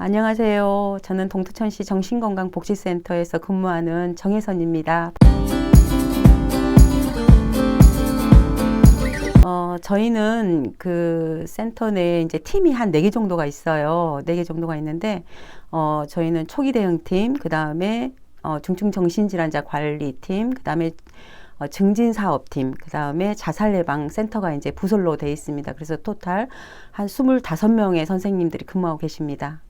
안녕하세요. 저는 동두천시 정신건강복지센터에서 근무하는 정혜선입니다. 저희는 그 센터 내에 이제 팀이 한 4개 정도가 있어요. 4개 정도가 있는데, 저희는 초기 대응팀, 그 다음에 중증 정신질환자 관리팀, 그 다음에 증진사업팀, 그 다음에 자살예방센터가 이제 부설로 되어 있습니다. 그래서 토탈 한 25명의 선생님들이 근무하고 계십니다.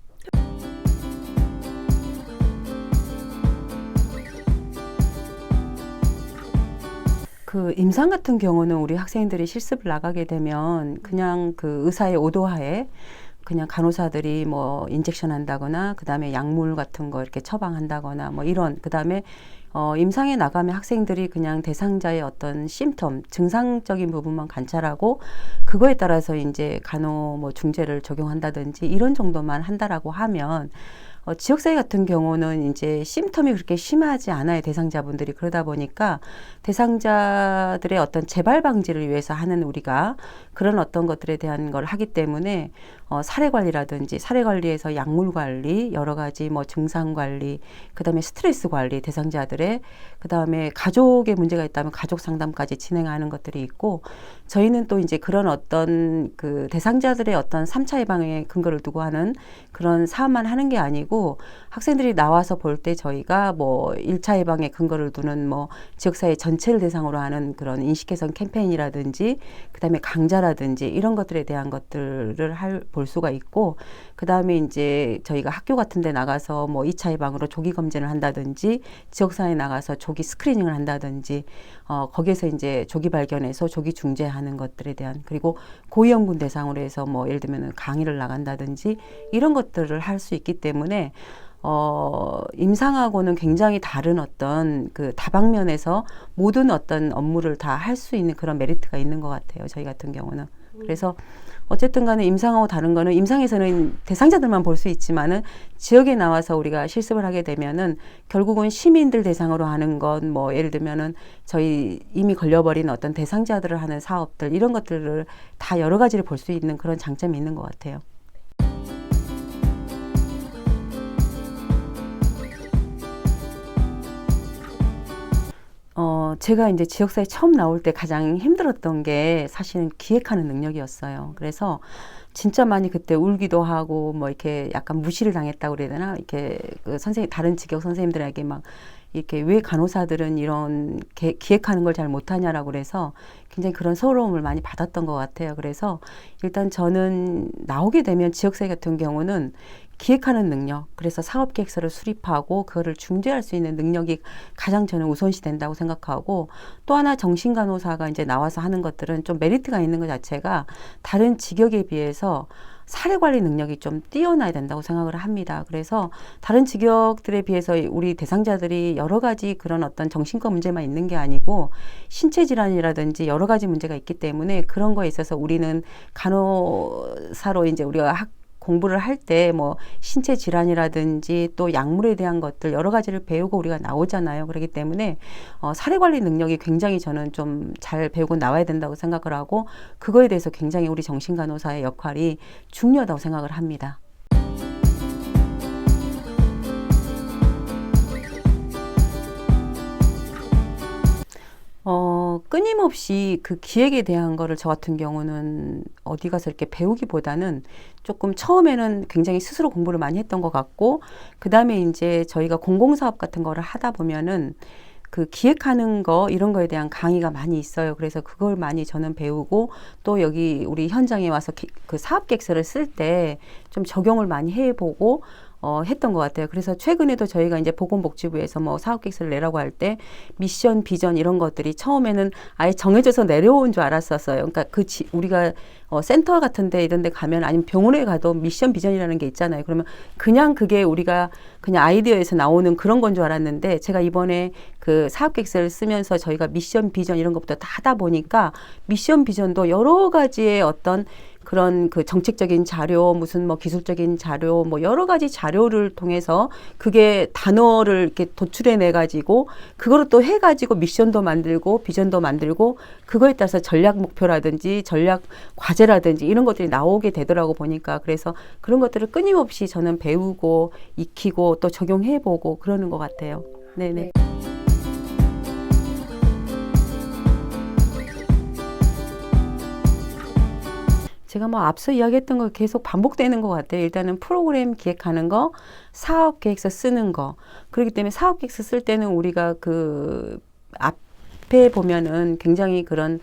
그 임상 같은 경우는 우리 학생들이 실습을 나가게 되면 그냥 그 의사의 오도하에 그냥 간호사들이 뭐 인젝션 한다거나 그 다음에 약물 같은 거 이렇게 처방한다거나 뭐 이런 그 다음에 임상에 나가면 학생들이 그냥 대상자의 어떤 심텀, 증상적인 부분만 관찰하고 그거에 따라서 이제 간호 뭐 중재를 적용한다든지 이런 정도만 한다라고 하면 지역사회 같은 경우는 이제 심텀이 그렇게 심하지 않아요. 대상자분들이. 그러다 보니까 대상자들의 어떤 재발 방지를 위해서 하는 우리가 그런 어떤 것들에 대한 걸 하기 때문에 사례 관리라든지 사례 관리에서 약물 관리, 여러 가지 뭐 증상 관리, 그다음에 스트레스 관리 대상자들의 그다음에 가족의 문제가 있다면 가족 상담까지 진행하는 것들이 있고 저희는 또 이제 그런 어떤 그 대상자들의 어떤 3차 예방에 근거를 두고 하는 그런 사업만 하는 게 아니고 학생들이 나와서 볼 때 저희가 뭐 1차 예방에 근거를 두는 뭐 지역사회 전체를 대상으로 하는 그런 인식 개선 캠페인이라든지 그다음에 강좌라든지 이런 것들에 대한 것들을 볼 수가 있고 그다음에 이제 저희가 학교 같은 데 나가서 뭐 2차 예방으로 조기 검진을 한다든지 지역사회에 나가서 조기 스크리닝을 한다든지 거기에서 이제 조기 발견해서 조기 중재하는 것들에 대한 그리고 고위험군 대상으로 해서 뭐 예를 들면 강의를 나간다든지 이런 것들을 할 수 있기 때문에 임상하고는 굉장히 다른 어떤 그 다방면에서 모든 어떤 업무를 다 할 수 있는 그런 메리트가 있는 것 같아요. 저희 같은 경우는. 그래서 어쨌든 간에 임상하고 다른 거는 임상에서는 대상자들만 볼 수 있지만은 지역에 나와서 우리가 실습을 하게 되면은 결국은 시민들 대상으로 하는 건 뭐 예를 들면은 저희 이미 걸려버린 어떤 대상자들을 하는 사업들 이런 것들을 다 여러 가지를 볼 수 있는 그런 장점이 있는 것 같아요. 제가 이제 지역사회 처음 나올 때 가장 힘들었던 게 사실은 기획하는 능력이었어요. 그래서 진짜 많이 그때 울기도 하고 뭐 이렇게 약간 무시를 당했다고 그래야 되나? 이렇게 그 다른 직역 선생님들에게 막 이렇게 왜 간호사들은 이런 기획하는 걸 잘 못하냐라고 그래서 굉장히 그런 서러움을 많이 받았던 것 같아요. 그래서 일단 저는 나오게 되면 지역사회 같은 경우는 기획하는 능력, 그래서 사업계획서를 수립하고 그거를 중재할 수 있는 능력이 가장 저는 우선시 된다고 생각하고 또 하나 정신간호사가 이제 나와서 하는 것들은 좀 메리트가 있는 것 자체가 다른 직역에 비해서 사례관리 능력이 좀 뛰어나야 된다고 생각을 합니다. 그래서 다른 직역들에 비해서 우리 대상자들이 여러 가지 그런 어떤 정신과 문제만 있는 게 아니고 신체 질환이라든지 여러 가지 문제가 있기 때문에 그런 거에 있어서 우리는 간호사로 이제 우리가 공부를 할 때 뭐 신체 질환이라든지 또 약물에 대한 것들 여러 가지를 배우고 우리가 나오잖아요. 그렇기 때문에 사례 관리 능력이 굉장히 저는 좀 잘 배우고 나와야 된다고 생각을 하고 그거에 대해서 굉장히 우리 정신간호사의 역할이 중요하다고 생각을 합니다. 끊임없이 그 기획에 대한 거를 저 같은 경우는 어디 가서 이렇게 배우기보다는 조금 처음에는 굉장히 스스로 공부를 많이 했던 것 같고, 그 다음에 이제 저희가 공공사업 같은 거를 하다 보면은 그 기획하는 거 이런 거에 대한 강의가 많이 있어요. 그래서 그걸 많이 저는 배우고 또 여기 우리 현장에 와서 그 사업계획서를 쓸 때 좀 적용을 많이 해보고 했던 것 같아요. 그래서 최근에도 저희가 이제 보건복지부에서 뭐 사업계획서를 내라고 할 때 미션, 비전 이런 것들이 처음에는 아예 정해져서 내려온 줄 알았었어요. 그러니까 우리가 센터 같은 데 이런 데 가면 아니면 병원에 가도 미션, 비전이라는 게 있잖아요. 그러면 그냥 그게 우리가 그냥 아이디어에서 나오는 그런 건 줄 알았는데 제가 이번에 그 사업계획서를 쓰면서 저희가 미션, 비전 이런 것부터 다 하다 보니까 미션, 비전도 여러 가지의 어떤 그런 그 정책적인 자료, 무슨 뭐 기술적인 자료, 뭐 여러 가지 자료를 통해서 그게 단어를 이렇게 도출해내 가지고 그거를 또 해가지고 미션도 만들고 비전도 만들고 그거에 따라서 전략 목표라든지 전략 과제라든지 이런 것들이 나오게 되더라고 보니까 그래서 그런 것들을 끊임없이 저는 배우고 익히고 또 적용해보고 그러는 것 같아요. 네네. 제가 뭐 앞서 이야기했던 거 계속 반복되는 것 같아요. 일단은 프로그램 기획하는 거, 사업 계획서 쓰는 거. 그렇기 때문에 사업 계획서 쓸 때는 우리가 그 앞에 보면은 굉장히 그런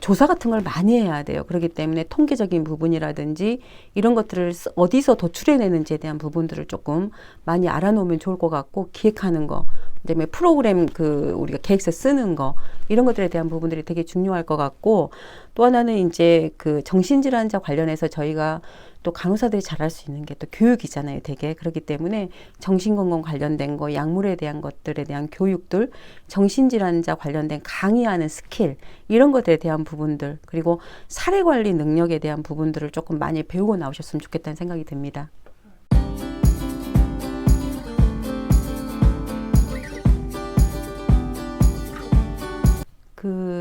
조사 같은 걸 많이 해야 돼요. 그렇기 때문에 통계적인 부분이라든지 이런 것들을 어디서 도출해내는지에 대한 부분들을 조금 많이 알아놓으면 좋을 것 같고 기획하는 거, 그다음에 프로그램 그 우리가 계획서 쓰는 거 이런 것들에 대한 부분들이 되게 중요할 것 같고 또 하나는 이제 그 정신질환자 관련해서 저희가 또 간호사들이 잘할 수 있는 게 또 교육이잖아요, 되게. 그렇기 때문에 정신건강 관련된 거, 약물에 대한 것들에 대한 교육들, 정신질환자 관련된 강의하는 스킬, 이런 것들에 대한 부분들, 그리고 사례관리 능력에 대한 부분들을 조금 많이 배우고 나오셨으면 좋겠다는 생각이 듭니다.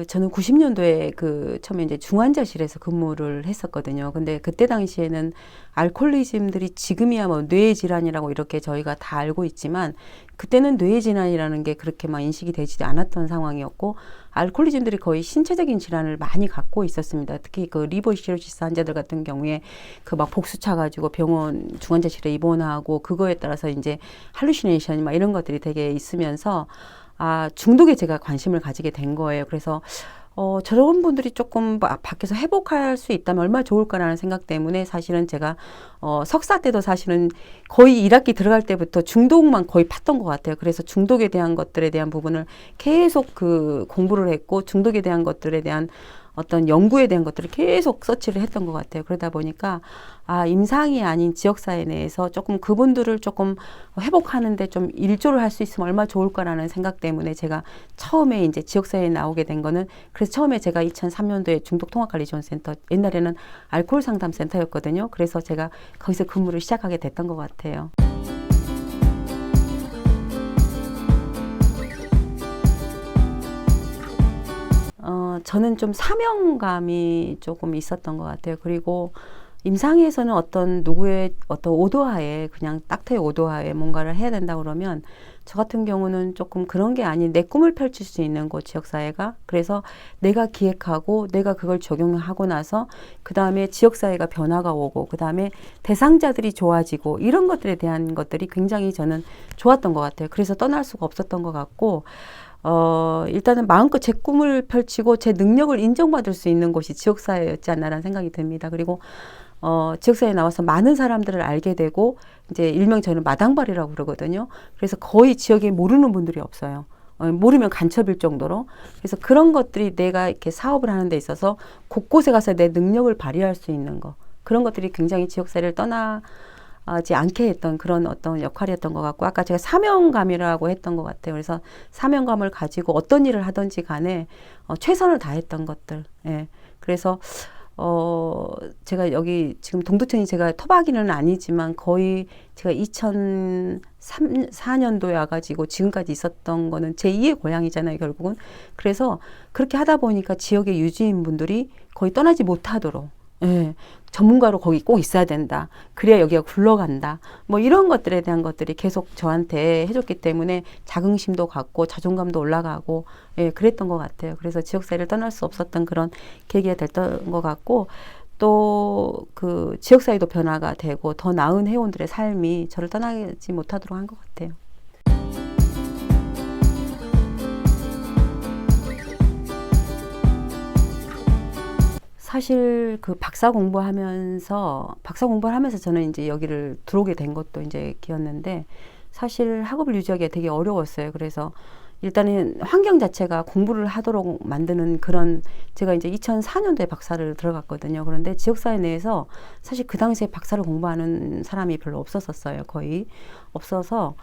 저는 90년도에 처음에 이제 중환자실에서 근무를 했었거든요. 근데 그때 당시에는 알코올리즘들이 지금이야 뭐 뇌질환이라고 이렇게 저희가 다 알고 있지만 그때는 뇌질환이라는 게 그렇게 막 인식이 되지 않았던 상황이었고 알코올리즘들이 거의 신체적인 질환을 많이 갖고 있었습니다. 특히 그 리버 시로시스 환자들 같은 경우에 그 막 복수 차가지고 병원 중환자실에 입원하고 그거에 따라서 이제 할루시네이션 막 이런 것들이 되게 있으면서 중독에 제가 관심을 가지게 된 거예요. 그래서 저런 분들이 조금 밖에서 회복할 수 있다면 얼마나 좋을까라는 생각 때문에 사실은 제가 석사 때도 사실은 거의 1학기 들어갈 때부터 중독만 거의 팠던 것 같아요. 그래서 중독에 대한 것들에 대한 부분을 계속 공부를 했고 중독에 대한 것들에 대한 어떤 연구에 대한 것들을 계속 서치를 했던 것 같아요. 그러다 보니까 임상이 아닌 지역사회 내에서 조금 그분들을 조금 회복하는데 좀 일조를 할 수 있으면 얼마나 좋을까라는 생각 때문에 제가 처음에 이제 지역사회에 나오게 된 거는 그래서 처음에 제가 2003년도에 중독통합관리지원센터 옛날에는 알코올 상담센터였거든요. 그래서 제가 거기서 근무를 시작하게 됐던 것 같아요. 저는 좀 사명감이 조금 있었던 것 같아요. 그리고 임상에서는 어떤 누구의 어떤 오도하에 그냥 딱터의 오도하에 뭔가를 해야 된다 그러면 저 같은 경우는 조금 그런 게 아닌 내 꿈을 펼칠 수 있는 곳 지역사회가 그래서 내가 기획하고 내가 그걸 적용하고 나서 그 다음에 지역사회가 변화가 오고 그 다음에 대상자들이 좋아지고 이런 것들에 대한 것들이 굉장히 저는 좋았던 것 같아요. 그래서 떠날 수가 없었던 것 같고 일단은 마음껏 제 꿈을 펼치고 제 능력을 인정받을 수 있는 곳이 지역사회였지 않나라는 생각이 듭니다. 그리고 지역사회에 나와서 많은 사람들을 알게 되고 이제 일명 저는 마당발이라고 그러거든요. 그래서 거의 지역에 모르는 분들이 없어요. 모르면 간첩일 정도로. 그래서 그런 것들이 내가 이렇게 사업을 하는 데 있어서 곳곳에 가서 내 능력을 발휘할 수 있는 거. 그런 것들이 굉장히 지역사회를 떠나지 않게 했던 그런 어떤 역할이었던 것 같고 아까 제가 사명감이라고 했던 것 같아요. 그래서 사명감을 가지고 어떤 일을 하든지 간에 최선을 다했던 것들. 예. 그래서 제가 여기 지금 동두천이 제가 토박이는 아니지만 거의 제가 2004년도에 와가지고 지금까지 있었던 거는 제2의 고향이잖아요, 결국은. 그래서 그렇게 하다 보니까 지역의 유지인 분들이 거의 떠나지 못하도록 예, 전문가로 거기 꼭 있어야 된다. 그래야 여기가 굴러간다. 뭐 이런 것들에 대한 것들이 계속 저한테 해줬기 때문에 자긍심도 갖고 자존감도 올라가고 예, 그랬던 것 같아요. 그래서 지역사회를 떠날 수 없었던 그런 계기가 됐던 것 같고 또 그 지역사회도 변화가 되고 더 나은 회원들의 삶이 저를 떠나지 못하도록 한 것 같아요. 사실 그 박사 공부를 하면서 저는 이제 여기를 들어오게 된 것도 이제 기였는데 사실 학업을 유지하기가 되게 어려웠어요. 그래서 일단은 환경 자체가 공부를 하도록 만드는 그런 제가 이제 2004년도에 박사를 들어갔거든요. 그런데 지역사회 내에서 사실 그 당시에 박사를 공부하는 사람이 별로 없었어요. 거의 없어서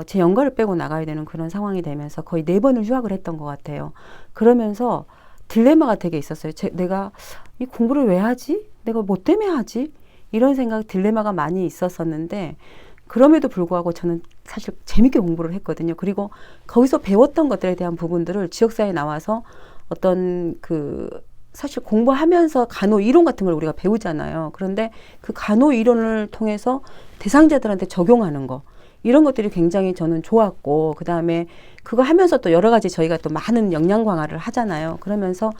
제 연가를 빼고 나가야 되는 그런 상황이 되면서 거의 4번을 휴학을 했던 것 같아요. 그러면서 딜레마가 되게 있었어요. 내가 이 공부를 왜 하지? 내가 뭐 때문에 하지? 이런 생각, 딜레마가 많이 있었었는데 그럼에도 불구하고 저는 사실 재밌게 공부를 했거든요. 그리고 거기서 배웠던 것들에 대한 부분들을 지역사회에 나와서 어떤 사실 공부하면서 간호 이론 같은 걸 우리가 배우잖아요. 그런데 그 간호 이론을 통해서 대상자들한테 적용하는 거, 이런 것들이 굉장히 저는 좋았고, 그 다음에 그거 하면서 또 여러 가지 저희가 또 많은 역량 강화를 하잖아요. 그러면서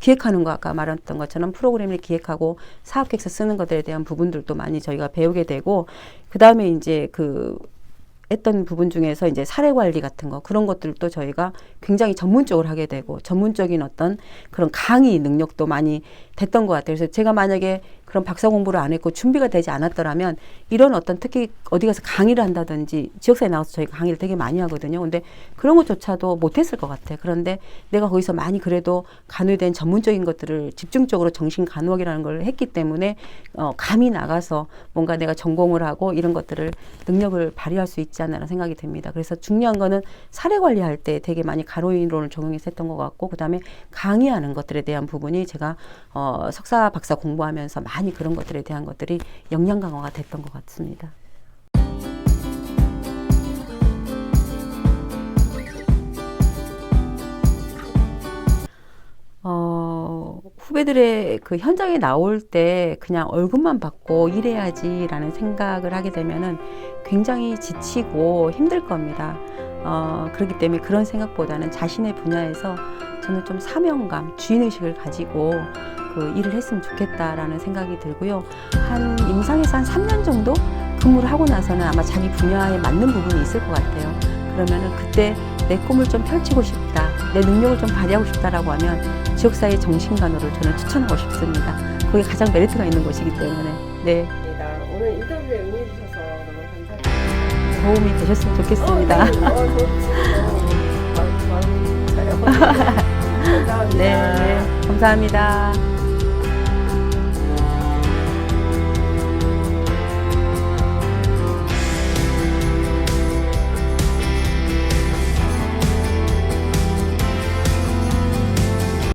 기획하는 거, 아까 말했던 것처럼 프로그램을 기획하고 사업 계획서 쓰는 것들에 대한 부분들도 많이 저희가 배우게 되고, 그 다음에 이제 했던 부분 중에서 이제 사례 관리 같은 거, 그런 것들도 저희가 굉장히 전문적으로 하게 되고, 전문적인 어떤 그런 강의 능력도 많이 됐던 것 같아요. 그래서 제가 만약에 그런 박사 공부를 안 했고 준비가 되지 않았더라면 이런 어떤 특히 어디 가서 강의를 한다든지, 지역사회에 나와서 저희가 강의를 되게 많이 하거든요. 근데 그런 것조차도 못했을 것 같아요. 그런데 내가 거기서 많이 그래도 간호에 대한 전문적인 것들을 집중적으로 정신간호학이라는 걸 했기 때문에 감이 나가서 뭔가 내가 전공을 하고 이런 것들을 능력을 발휘할 수 있지 않나라는 생각이 듭니다. 그래서 중요한 거는 사례 관리할 때 되게 많이 간호인론을 적용해서 했던 것 같고, 그 다음에 강의하는 것들에 대한 부분이 제가 석사 박사 공부하면서 많이 그런 것들에 대한 것들이 역량 강화가 됐던 것 같습니다. 후배들의 그 현장에 나올 때 그냥 월급만 받고 일해야지라는 생각을 하게 되면은 굉장히 지치고 힘들 겁니다. 그렇기 때문에 그런 생각보다는 자신의 분야에서 저는 좀 사명감, 주인의식을 가지고 일을 했으면 좋겠다라는 생각이 들고요. 임상에서 한 3년 정도 근무를 하고 나서는 아마 자기 분야에 맞는 부분이 있을 것 같아요. 그러면은 그때 내 꿈을 좀 펼치고 싶다, 내 능력을 좀 발휘하고 싶다라고 하면 지역사회 정신간호를 저는 추천하고 싶습니다. 그게 가장 메리트가 있는 곳이기 때문에. 네. 오늘 인터뷰에 응해주셔서 너무 감사합니다. 도움이 되셨으면 좋겠습니다. 네. 감사합니다. 네, 감사합니다.